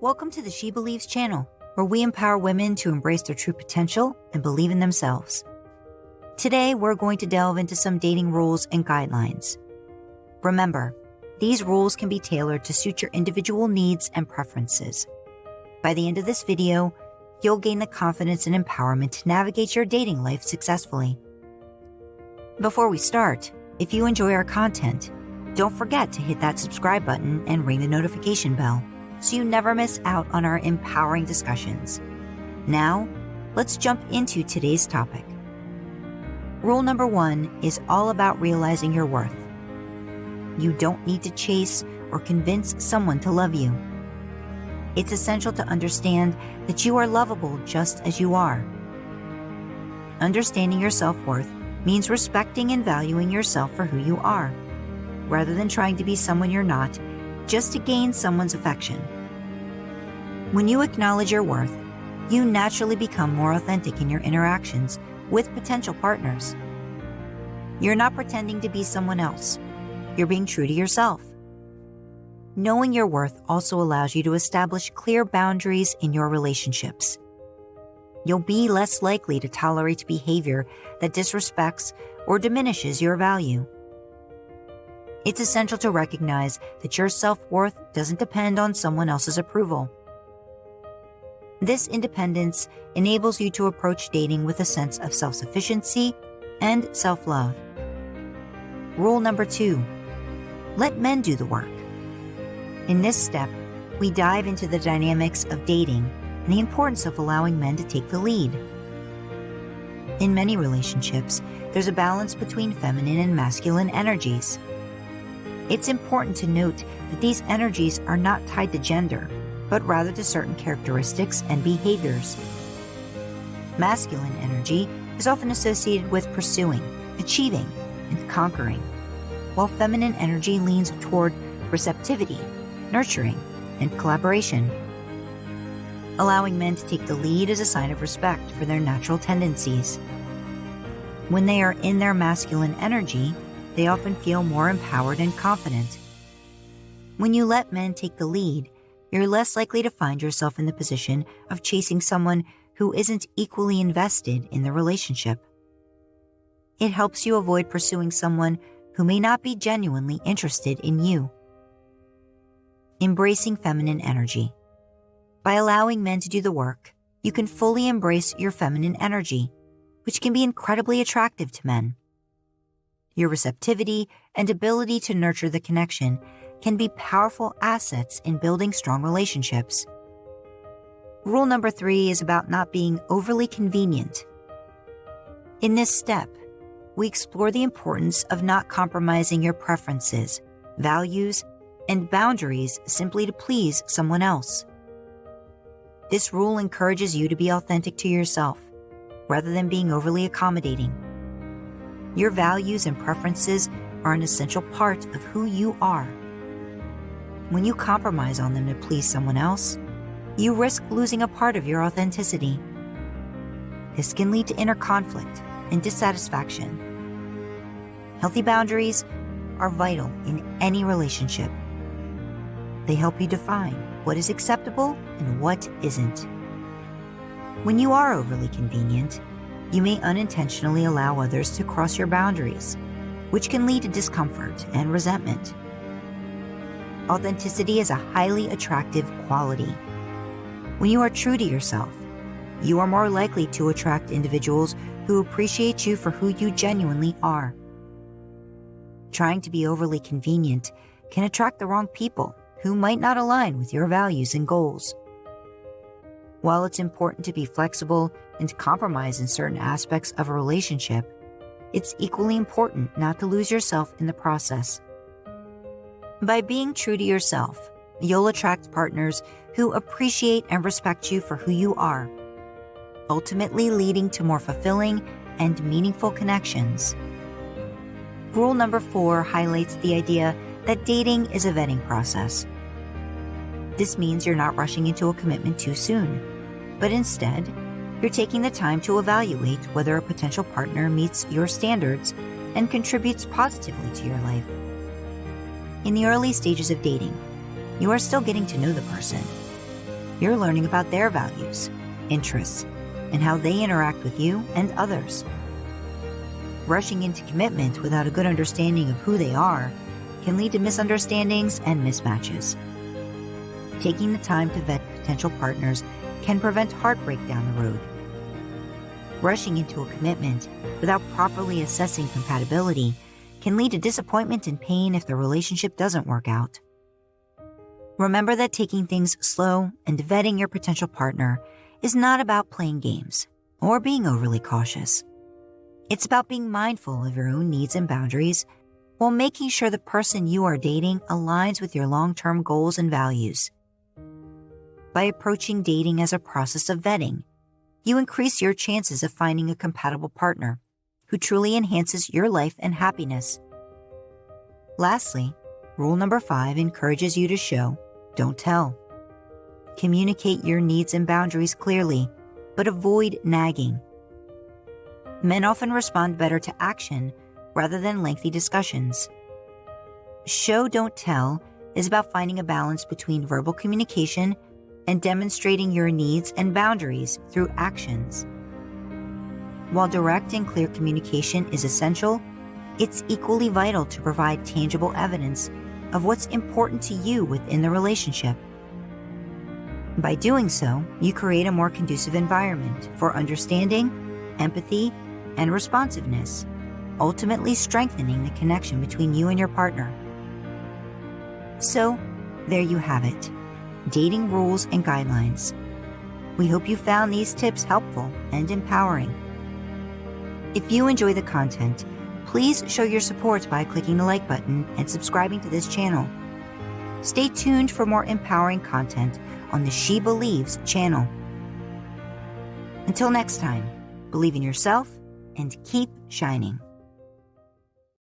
Welcome to the She Believes channel, where we empower women to embrace their true potential and believe in themselves. Today, we're going to delve into some dating rules and guidelines. Remember, these rules can be tailored to suit your individual needs and preferences. By the end of this video, you'll gain the confidence and empowerment to navigate your dating life successfully. Before we start, if you enjoy our content, don't forget to hit that subscribe button and ring the notification bell so you never miss out on our empowering discussions. Now, let's jump into today's topic. Rule number 1 is all about realizing your worth. You don't need to chase or convince someone to love you. It's essential to understand that you are lovable just as you are. Understanding your self-worth means respecting and valuing yourself for who you are, rather than trying to be someone you're not just to gain someone's affection. When you acknowledge your worth, you naturally become more authentic in your interactions with potential partners. You're not pretending to be someone else. You're being true to yourself. Knowing your worth also allows you to establish clear boundaries in your relationships. You'll be less likely to tolerate behavior that disrespects or diminishes your value. It's essential to recognize that your self-worth doesn't depend on someone else's approval. This independence enables you to approach dating with a sense of self-sufficiency and self-love. Rule number 2, let men do the work. In this step, we dive into the dynamics of dating and the importance of allowing men to take the lead. In many relationships, there's a balance between feminine and masculine energies. It's important to note that these energies are not tied to gender, but rather to certain characteristics and behaviors. Masculine energy is often associated with pursuing, achieving, and conquering, while feminine energy leans toward receptivity, nurturing, and collaboration. Allowing men to take the lead is a sign of respect for their natural tendencies. When they are in their masculine energy, they often feel more empowered and confident. When you let men take the lead, you're less likely to find yourself in the position of chasing someone who isn't equally invested in the relationship. It helps you avoid pursuing someone who may not be genuinely interested in you. Embracing feminine energy. By allowing men to do the work, you can fully embrace your feminine energy, which can be incredibly attractive to men. Your receptivity and ability to nurture the connection can be powerful assets in building strong relationships. Rule number 3 is about not being overly convenient. In this step, we explore the importance of not compromising your preferences, values, and boundaries simply to please someone else. This rule encourages you to be authentic to yourself, rather than being overly accommodating. Your values and preferences are an essential part of who you are. When you compromise on them to please someone else, you risk losing a part of your authenticity. This can lead to inner conflict and dissatisfaction. Healthy boundaries are vital in any relationship. They help you define what is acceptable and what isn't. When you are overly convenient, you may unintentionally allow others to cross your boundaries, which can lead to discomfort and resentment. Authenticity is a highly attractive quality. When you are true to yourself, you are more likely to attract individuals who appreciate you for who you genuinely are. Trying to be overly convenient can attract the wrong people who might not align with your values and goals. While it's important to be flexible and to compromise in certain aspects of a relationship, it's equally important not to lose yourself in the process. By being true to yourself, you'll attract partners who appreciate and respect you for who you are, ultimately leading to more fulfilling and meaningful connections. Rule number 4 highlights the idea that dating is a vetting process. This means you're not rushing into a commitment too soon, but instead, you're taking the time to evaluate whether a potential partner meets your standards and contributes positively to your life. In the early stages of dating, you are still getting to know the person. you're learning about their values, interests, and how they interact with you and others. Rushing into commitment without a good understanding of who they are can lead to misunderstandings and mismatches. Taking the time to vet potential partners can prevent heartbreak down the road. Rushing into a commitment without properly assessing compatibility can lead to disappointment and pain if the relationship doesn't work out. Remember that taking things slow and vetting your potential partner is not about playing games or being overly cautious. It's about being mindful of your own needs and boundaries while making sure the person you are dating aligns with your long-term goals and values. By approaching dating as a process of vetting, you increase your chances of finding a compatible partner who truly enhances your life and happiness. Lastly, rule number 5 encourages you to show, don't tell. Communicate your needs and boundaries clearly, but avoid nagging. Men often respond better to action rather than lengthy discussions. Show, don't tell is about finding a balance between verbal communication and demonstrating your needs and boundaries through actions. While direct and clear communication is essential, it's equally vital to provide tangible evidence of what's important to you within the relationship. By doing so, you create a more conducive environment for understanding, empathy, and responsiveness, ultimately strengthening the connection between you and your partner. So, there you have it, dating rules and guidelines. We hope you found these tips helpful and empowering. If you enjoy the content, please show your support by clicking the like button and subscribing to this channel. Stay tuned for more empowering content on the She Believes channel. Until next time, believe in yourself and keep shining.